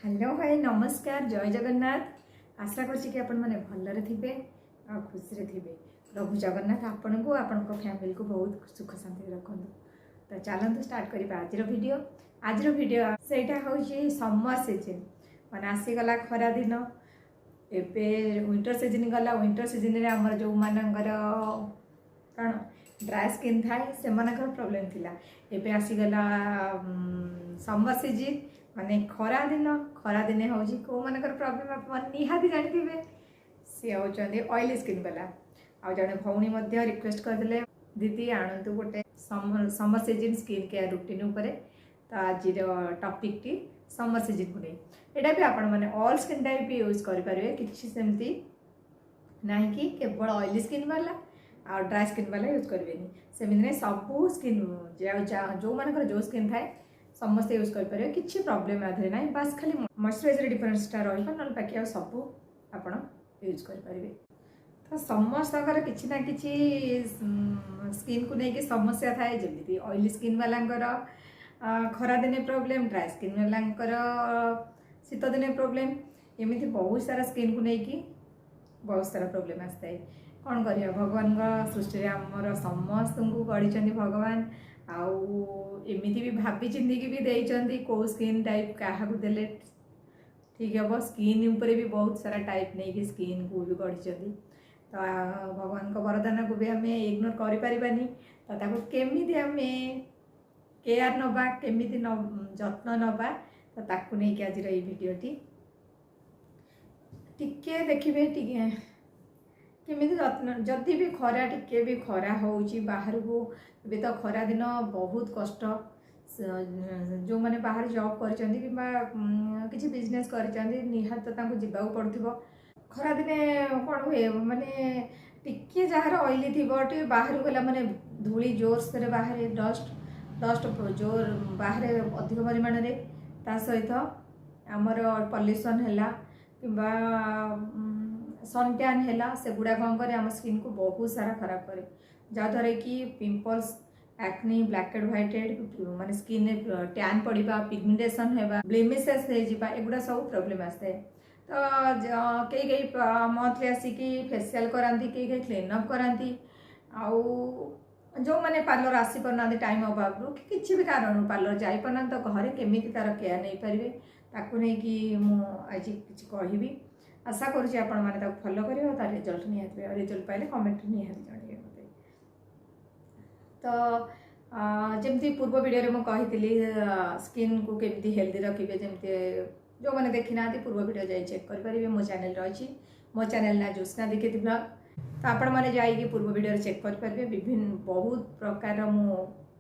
Hello भाई नमस्कार जय जगन्नाथ। आशा करछि कि आपण माने भलरे थिबे आ खुशी रे थिबे। प्रभु जगन्नाथ आपण को आपण को फैमिली को बहुत सुख शांति रखंतु। तो चलंतु स्टार्ट करिबा आजिर वीडियो सेटा होछि समर सीजन माने आसी गला खरा दिन एबे विंटर सीजन गला। विंटर सीजन रे हमर जो मानकर कण ड्राई स्किन थाए से मानकर प्रॉब्लम थिला। एबे आसी गला समर सीजन माने खरा दिने हूँ कौ मानकर प्रॉब्लम आप निहाती जानते सी होती ऑयली स्किन वाला। आ जड़े भौणी रिक्वेस्ट करदे दीदी आणतु गोटे summer season skin care routine उपरे। तो आज टॉपिक टी समर सीजन को नहीं एटा भी आपण माने ऑल स्किन टाइप भी यूज कर पारे किसी सेमती नहीं कि केवल ऑयली स्किन वाला आ ड्राई स्किन वाला यूज करेंगे सेमती नहीं सबू स्किन जो मानकर जो स्किन थाए समस्ते यूज करेंगे किसी प्रॉब्लम आधे ना बास खाली मॉइस्चराइजर डिफरेंसटा रही बाकी सब आप यूज करेंगे। तो समस्त किसी ना कि स्किन को लेकिन समस्या थाए जमी ऑयली स्किन वाला खरा दिने प्रॉब्लम ड्राई स्किन वाला शीत दिने प्रॉब्लम एमती बहुत सारा स्किन को लेकिन बहुत सारा प्रॉब्लम आसता है। कौन करिया भगवान सृष्टि में आमर समस्त को गढ़ी भगवान आमती भी भाभी चिंतिकी भी देइचंदी को स्किन टाइप क्या देले ठीक हम स्किन उपरे भी बहुत सारा टाइप नहीं कि स्किन को भी गढ़ी। तो भगवान को वरदान को भी आम इग्नोर करें। तो ताको केमिति आम केयर नवा केमिति जत्न नवा तो ताकू नहीं कि आज भिडियोटी टिके देखिए टिके केमिति जत्न जदि भी खरा टिके भी खरा होउची बाहर को ए तो खरा दिन बहुत कष्ट जो मैंने बाहर जॉब कर बिजनेस कर जावाक पड़ो खरा दिने कौन हुए माने टिके जार ऑयली थी बाहर गला माने धूली जोर से बाहर डस्ट जोर बाहर अधिक परिमाण ता सहित आमर पॉल्यूशन है कि सन टैन है से गुड़ा कौन करे आम स्किन को बहुत सारा खराब करे जहाँद्वारा कि pimples acne black and white माने स्किन टैन पड़ा पिगमेंटेशन है ब्लेमिशेस एगुड़ा सब प्रॉब्लम आसता है। तो कई कई मंथली आसिकी फेशियल कराती कई क्लीनअप कराती जो मैंने पार्लर आसी पारना टाइम अभाव कि भी कारण पार्लर जापारना तो घरे केमी तार केयर नहीं पारे ताकू नहीं कि आज कि कहि आशा करुँच आपण मैंने फॉलो करेंगे तार रिजल्ट निहाती रिजल्ट पाइले कमेंट निहाती जन मत। तो जमती पूर्व वीडियो में कही स्किन को केमती हेल्दी रखिए जमती जो मैंने देखी ना पूर्व वीडियो जाई चेक करेंगे मो चैनल रही मो चैनल ना ज्योत्स्ना दीक्षित ब्लॉग। तो आपण मैंने जाइए पूर्व वीडियो चेक करेंगे विभिन्न बहुत प्रकार मु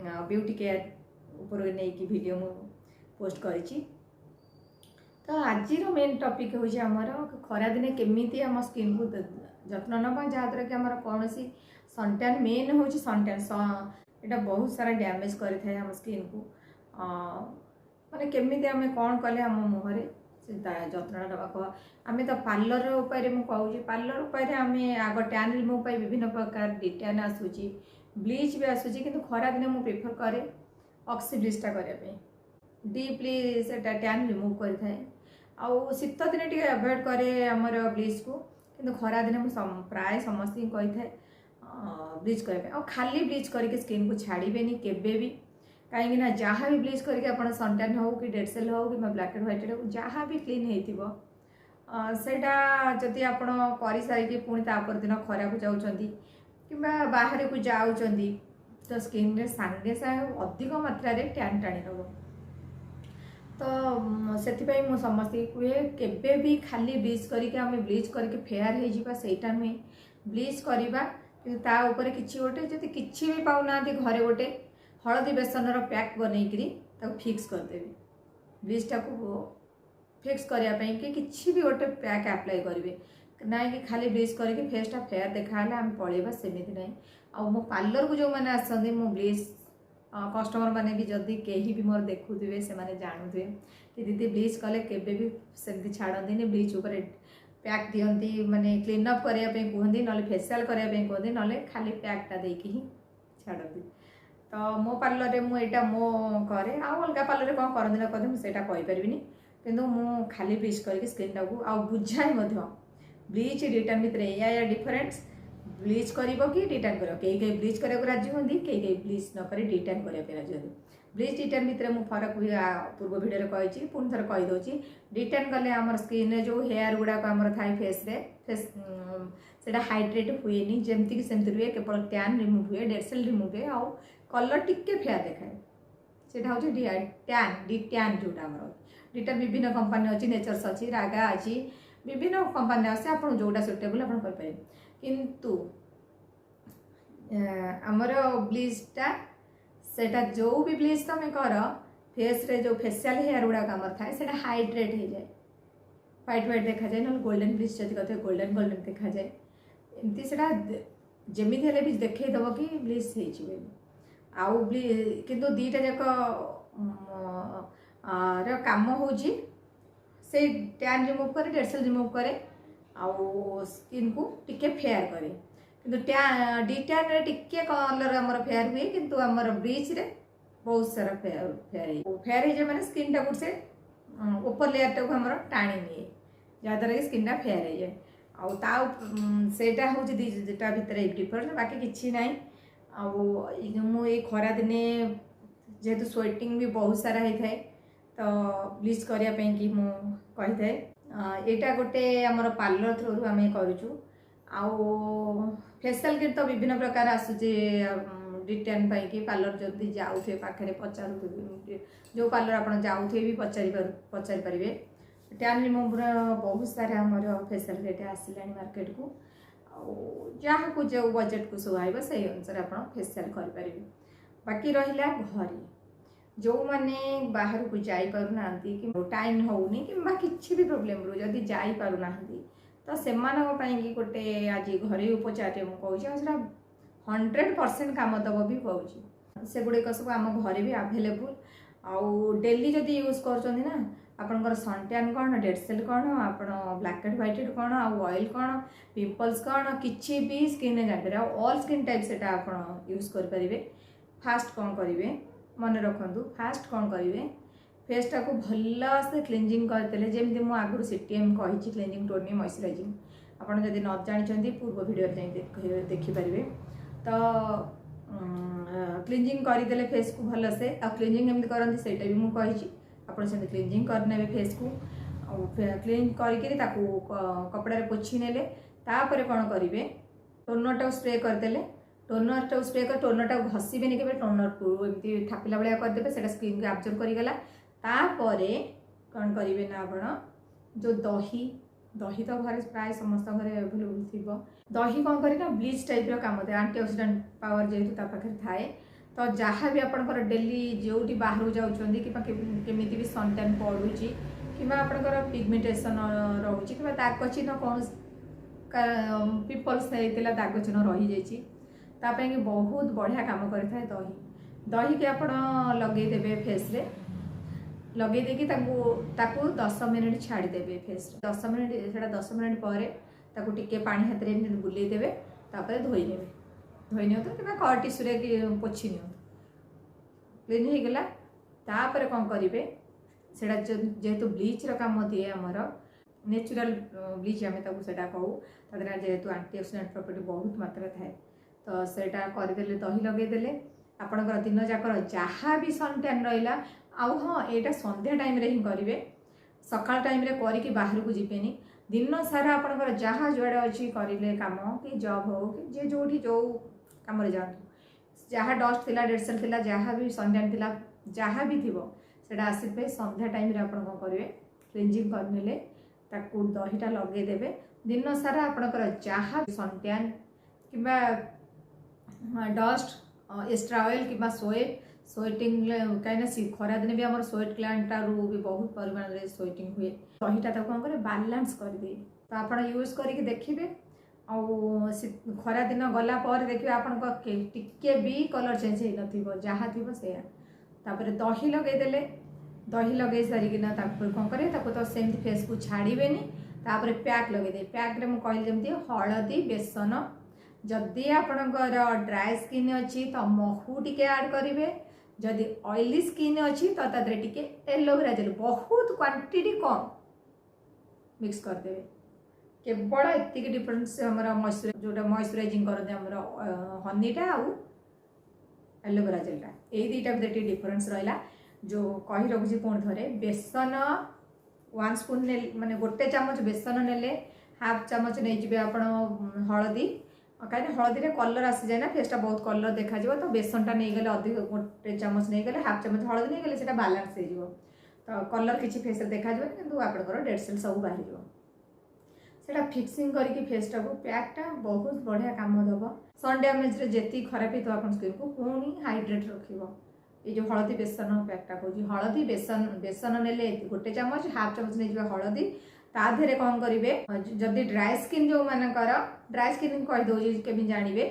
ब्यूटी केयर उपर नहीं कि वीडियो मु पोस्ट करी। तो आज मेन टॉपिक हूँ आमर खरा दिने केमिति आम स्किन को जत्न नवा जहाँद्वारा कि आमर कौन सी सनटैन मेन हूँ सनटैन यहाँ बहुत सारा डैमेज करें आम स्किन को माने केमिति आम कौन कले आम मुहरे जत्न नवा आम तो पार्लर उपाय मुझे पार्लर उपाय आम आग टैन रिमूव विभिन्न प्रकार डिटैन आसूची ब्लीच भी आसूची कि खरा दिन मुझे प्रिफर करे ऑक्सी ब्लीचटा करने डीपली से टैन रिमूव करें आउ शीत दिन टे अवॉइड करे आमर ब्लीच को कि खरा दिन प्राय समस्त कही था ब्लीच करने और खाली ब्लीच करके स्किन को छाड़बेनि केबे भी कहीं ना जहाँ भी ब्लीच करके आप सनटैन हो कि डेड सेल हो कि ब्लैक एंड व्हाइट हो जहाँ भी क्लीन होटा जदि आप कर सारी पुणी तापर दिन खरा को जाऊँगी कि बाहर को जाऊँगी तो स्किन रे सांगे सांगे अधिक मात्रा टैन टाणी नब। तो से समस्त कहे केबे भी खाली ब्लीच करके आम ब्लीच करके फेयर होटा नुहे ब्लीच करवा कि किसी गोटे जब किसी भी पाऊना घरे गोटे हलदी बेसन पैक बनईकरी फिक्स करदेवी ब्लीचटा को फिक्स करने कि किसी भी गोटे पैक अप्लाई करेंगे ना कि खाली ब्लीच करके फेसटा फेयर देखा आम पलैबा सेमती ना। आ मो पार्लर को जो मैंने आसती मो ब्लीच कस्टमर मैंने भी जदि कहीं भी मोर देखुवे से माने जानुवे कि दीदी ब्लीच कले केबे भी सेमती छाड़ती ब्लीच उपर पैक दियंती माने क्लीनअप करने कहते ना फेशियल करने कहते ना खाली पैकटा देकी ही छाड़ती। तो मो पार्लर मुझा मो कै आ अलग पार्लर कौन करते ना कहते मुझे कहीपरि किंतु मु खाली ब्लीच करके स्किन टाको आ बुझाए मध्य ब्लीच डिटैन भितर या डिफरेन्स ब्लीच कर कि डिटैन कर कई ब्लीच करने राजी हूँ कई ब्लीच नक डिटैन करने राजी हूँ ब्लीच डिटैन भितर मुझे फरक भी पूर्व भिडियो कही पुणी थर कहीदे डिटैन कले आम स्किन जो हेयर गुड़ाक थाए फेस से हाइड्रेट हुए जमती सेमती रुए केवल टैन रिमूव हुए डेड सेल रिमूव हुए आउ कलर टिके फेयर देखाए से हूँ टैन डिटैन जोटा डिटैन विभिन्न कंपानी अच्छी नेचर्स अच्छी रागा अच्छी विभिन्न कंपानी आसे आप जोटा सुटेबल आपरे किंतु आमर ब्लीचटा सेटा जो भी ब्लीच तुम कर फेस रे जो फेशियल हेयर गुड़ाक आमर थाए से हाइड्रेट हो जाए व्हाइट व्हाइट देखा जाए ना गोल्डन ब्लीच जब करते गोल्डन गोल्डन देखा जाए एमती से जमी भी देखईदेव कि ब्लीच आउ किंतु दीटा जाक काम हो से टैन रिमूव करे डेड सेल रिमूव करे आउ स्किन को टिके फेयर करे किंतु डिटैन रे टिके कलर आमर फेयर हुए किंतु आमर ब्लीच रे बहुत सारा फेयर हो माने स्किन टाक से ऊपर लेयर टाक आमर टाणी निए जहाँद्वारा कि स्किन टा फेयर हो जाए आउटा हूँ दुटा भितर डिफरेंस बाकी किसी ना मुझे खरा दिने जेहेतु स्वेटिंग भी बहुत सारा होता है तो ब्लीच करने कि मुझे यहाँ गोटे आमर पार्लर थ्रू आम करूँ आउ फेशियल किट तो विभिन्न प्रकार आसूचे डिटैन कि पार्लर जब जाऊे पाखे पचारू जो पार्लर आप जाऊे भी पचारि पारे टैन रिमूव बहुत सारा आमर फेशियल किट आसला मार्केट को जहाँ को जो बजेट को सुहाइब से अनुसार आप फेशियल करें बाकी रहा घरे जो मैंने बाहर को जापारूना कि टाइम होनी कि किसी भी प्रोब्लेम रू जदि जापारूना तो से गोटे आज घरे उपचार मुझे 100% काम दब भी कहूँ से गुड़िक सब आम घरे भी आभेलेबुल आउ डेली जदि यूज कर आपणकर सनटैन कौन डेड सेल कौन आप ब्लैक एंड व्हाइट कौन ऑयल कौन पिंपल्स कौन किसी भी स्किन जानते ऑल स्किन टाइप से आप यूज करेंगे फास्ट कौन करेंगे मन रखु फास्ट कौन करेंगे फेस टाक भल से क्लींजिंग करते जमी मुझे आगुरी सीटीएम कही क्लींजिंग टोनिंग मॉइस्चराइजिंग आपड़ जब न जानी पूर्व भिडियो देखिपारे तो क्लींजिंग करदे फेस को भल से आ क्लींजिंग एमती करती से भी मुझे आप क्लींजिंग करने फेस को क्लीन करके कपड़ा पोछी नेले तापर कौन करेंगे टोनर टाक स्प्रे करदे टोनर टाक स्प्रे कर टोनर टाक घसीबेनि के टोनर को एमती थापिला भाया करदे से स्किन को आब्जर्व करगला तापर कौन करेंगे ना आप जो दही दही तो घरे प्राय समस्त घरे एभेलेबल थी दही कौन करे ना ब्लीच टाइप काम दे एंटीऑक्सीडेंट पावर जेहेतु पाखे थाए तो जहाँ भी आपंकर डेली जो बाहर जाऊँगी कि भी सनटैन पड़ू कि आपंकर पिगमेंटेशन रोचे कि दाग चिन्ह कौन पिंपल्स होता दाग चिन्ह रही जाए बहुत बढ़िया काम करें दही दही के आप लगेदेवे फेस रे लगे देकी 10 मिनिट छाड़देवे फेस 10 मिनिट से 10 मिनिट पर टिके पानी हाथ में बुलेदेवे धोई ने धोई नि कि टिश्यू पोछि नि क्लीन हो गला तापर कौन करेंगे से जेहेतु ब्लीच काम दिए आमर नेचुरल ब्लीच आम कहूँ ताद्वारा जेहेतु एंटीऑक्सीडेंट प्रॉपर्टी बहुत मात्रा थाए तो सेटा करदे दही लगेदेले आपणकर दिन जाकर जहाँ भी सनटैन रहा आउ हाँ यहाँ संध्या टाइम रे ही करेंगे सकाल टाइम रे करके बाहर को जीपेनि दिन सारा आपणकर जहाँ जुआड़े अच्छी करें कम कि जॉब हो कि जे जो कम जातु जहाँ डस्ट थिला डेड सेल थिला जहाँ भी सनटैन थिला जहाँ भी थी से आसिपे संध्या टाइम रे आप करेंगे क्लींजिंग करने ताकू दहीटा लगेदेवे दिन सारा आपणकर जहाँ सनटैन कि डस्ट एक्स्ट्रा ऑयल कि स्वेटिंग कहीं खरा दिन भी आम स्वेट ग्लैंड रू भी बहुत परिमाण में स्वेटिंग हुए दहीटा कौन करे बालांस कर दे तो आप यूज करके देखिए खरा दिन गला पर देखिए आप टिके भी कलर चेंज हो जहाँ थी से दही लगेदेले दही लगे सारिकिना कौन करेंगे तो सेमती फेस को छाड़बेनि तापर पैक लगेदे पैक रे मुझे जमी हलदी बेसन जदि आपणकर ड्राई स्किन अच्छी तो महू टिके ऐड करेंगे जदि ऑयली स्किन अच्छी तो तादरे टिके एलोवेरा जेल बहुत क्वांटिटी कम मिक्स करदे केवल एतिक डिफरेंस हमर मॉइस्चर जोटा मॉइस्चराइजिंग करदे हमर हनीटा आउ एलोवेरा जेलटा यही दुईटा भितर डिफरेंस रहा जो कही रखुची पुणी थरे बेसन 1 स्पून ने माने गोटे चामच बेसन नेले हाफ चामच नहीं जिबे आपण हळदी कहीं हळदी कलर आसी जाए ना फेसटा बहुत कलर देखा जिवो तो बेसनटा नहीं गले अधिक गोटे चामच नहीं गले हाफ चामच हळदी नहीं गले सेटा बैलेंस हो जिवो तो कलर किछि फेस देखा जिवो किंतु आपनकर डेड सेल सब बाहर जिवो सेटा फिक्सिंग करके फेसटा को पैकटा बहुत बढ़िया काम दबो सन डैमेज रे जेती खराब तो आपन स्किन को पुणी हाइड्रेट रखिबो ये जो हळदी बेसन पैकटा कहूँ हळदी बेसन बेसन नेले गोटे चामच हाफ चामच नहीं जाए हळदी ता देहरे कौन करेंगे जदि ड्राई स्किन जो मानकर ड्राई स्किन कहीदे केमी जानवे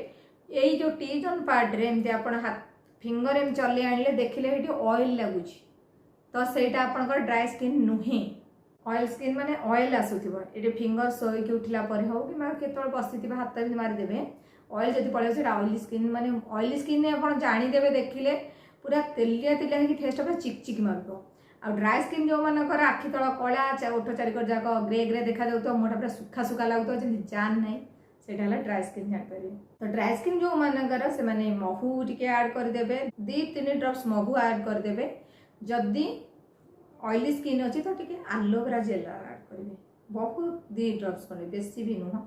यही जो टी जोन पार्ट रे एमती आप हाथ फिंगर एम चले आने देखिले ये ऑयल लगुच तो सहीटा आपंकर ड्राई स्किन नुहे ऑयल स्किन माने ऑयल आसुथिबो ये फिंगर शोईकी उठला पर हो कि केतल बसी हाथ भी मारिदेवे ऑयल जब पड़े ऑयली स्किन माने ऑयली स्किन आप जानीदेवे देखिले पूरा तेलिया तेलिया होगी फेसटा पूरा चिकचिक मार आ ड्राई स्किन जो मानकर आखि तल कला ओठ चारिकर जाक ग्रे ग्रे देखा जाऊँ मोटा पूरा सुखा सुखा लगुता जान ना से ड्राई स्किन जापर तो ड्राई स्किन जो मानकर से माने महू टिके ऐड करदे 2-3 ड्रॉप्स महू ऐड करदे जदि ऑयली स्किन अच्छी तो टिके एलोवेरा जेल ऐड करेंगे बहुत 2 ड्रॉप्स करें बेसी भी नुह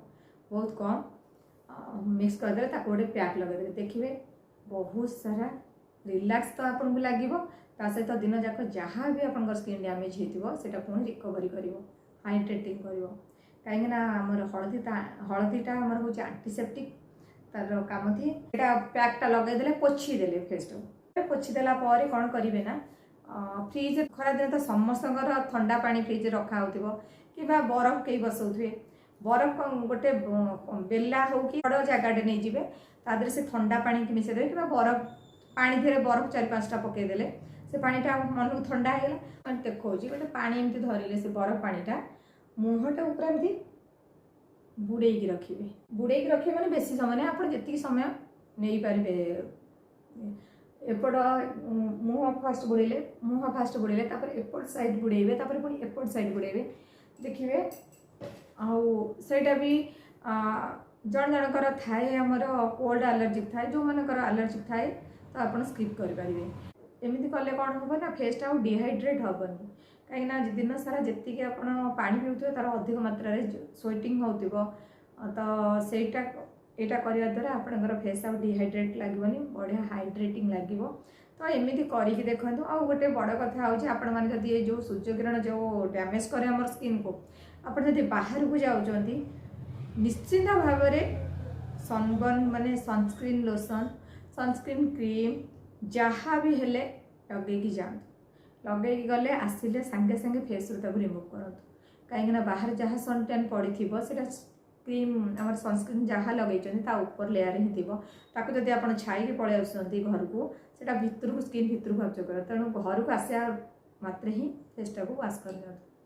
बहुत कम मिक्स करदे गोटे पैक लगे देखिए बहुत सारा रिलैक्स तो आपको लगे सहित दिन जाक जहाँ भी आप स्किन डैमेज होता पुणी रिकवरी कर हाइड्रेटिंग कर कहीं आमर हलदीटा आमर हूँ आंटीसेप्टिक तार काम थी पैकटा लगेदे पोछीदे फेसटा पोछीदेला कौन करेंगे ना फ्रिज खरा दिन तो समस्त ठंडा पानी फ्रिज रखा हो कि बरफ कई बसौथे बरफ गोटे बेला हो कि बड़ जगह नहीं जीवे तादरे से ठंडा पानी की मिसेदे कि बरफ पानी धीरे बरफ 4-5टा पकईदे से पानीटा मन को ठंडा होगा देखो गोटे पानी एमती धरले से बरफ पानीटा मुहटा ऊपर एमती बुड़ेकी रखिए मैंने बेसी समय नहीं आप जी समय नहीं पारे एपट मुह फास्ट बुड़ेले एपट साइड बुड़ेबे पुणी एपट साइड बुड़ेबे देखिए आईटा भी जन जनकर थाए आमर कोल्ड एलर्जिक थाए जो मानकर एलर्जिक थाए तो आप स्किप करेंगे एमती कले कौन हम ना फेसटा डिहाइड्रेट हेनी कहीं दिन सारा जी आप पानी पीते तार अधिक मात्रा स्वेटिंग हो तो सहीटा यहाँ करने द्वारा आपंकर फेस आउ डिहाइड्रेट लगभग बढ़िया हाइड्रेटिंग लगे तो एमती करके देखो आ गोटे बड़ कथा हो जो सूर्य किरण जो डैमेज करे आम स्किन को आप बाहर को जाऊँच निश्चिंत भाव सनबर्न माने सनस्क्रीन लोशन सनस्क्रीन क्रीम जहाँ भी हेले लगे जातु लगे गले आसिले सांगे सांगे फेस रिमूव करूँ कहीं बाहर जहाँ सन टैन पड़ी थी क्रीम आम सनस्क्रीन जहाँ लगे ऊपर लेयर ही थी जब आप छाई पलि आसुँच घर को सीटा भितर स्किन भितर को अब्जर्व कर तेणु घर को आसा मात्र ही फेसटा को वाश कर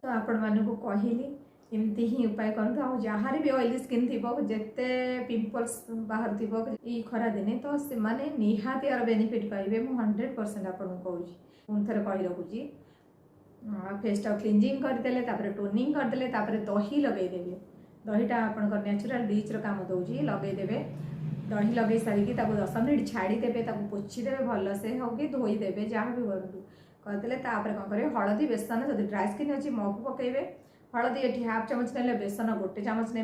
तो आपण मानक कहली एमती ही उपाय करूँ आ जहाँ भी ऑयली स्किन थी जिते पिंपल्स बाहर थी खरा दिने तो से माने निहाती यार बेनिफिट पाइबे मु 100% आपको कहूँ पुणी थे कही रखुची फेसटा क्लींजिंग करदे टोनिंग करदे दही लगेदेवे दहीटा आपंकर नेचुरल ब्लीच काम दूसरी लगेदेवे दही लगे सारिकी 10 मिनिट छाड़ीदेवे पोछीदेवे भलसे हो कि धोईदेवे जहाँ भी करूँ करदे कौन करेंगे हलदी बेसन जब ड्राई स्किन अच्छी महू पकईबे हलदी ये हाफ चामच ने बेसन गोटे चामच ने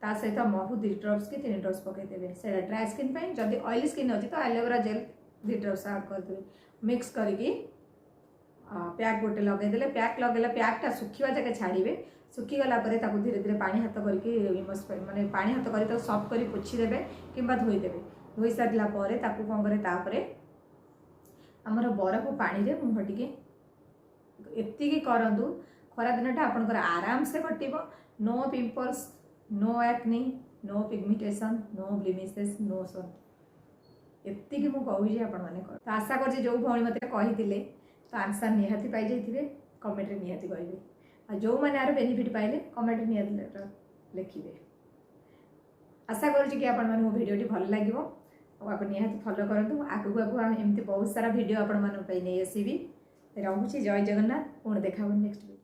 सहित महू 2 ड्रॉप्स कि 3 ड्रॉप्स पकईदेवे से ड्राई स्किन जदि ऑयली स्किन अच्छी तो एलोवेरा जेल 2 ड्रॉप्स ऐड करदे मिक्स करके पैक गोटे लगेदे पैक लगेला पैकटा सुखा जगह छाड़े सुखीगला धीरे धीरे पानी हाथ करके माने पानी हाथ कर सफ्ट कर पोछीदेवे कि धोईदेवे धोई सारा कौन करे आमर बरफ पानी रे मुह टिके एतिकी करंतु खरा दिनटा आपनकर आराम से कटिबो no pimples no acne no pigmentation no blemishes no sun एतिकी मु कहूँ आपण माने कर तो आशा कर जो भौणी मते कही तो आंसर निहाती पाई जाइथिबे कमेंट रे निहाती कहबे आ जो माने आरो बेनिफिट पाइले कमेंट रे निहाती लिखिबे आशा करूँ कि आपण माने मो वीडियोटी भल लागिवो आपको निहाती फॉलो करूँ आगू आगू एमती बहुत सारा वीडियो आपण मन नहीं आसबि। रहुछि जय जगन्नाथ पुणी देखा नेक्स्ट।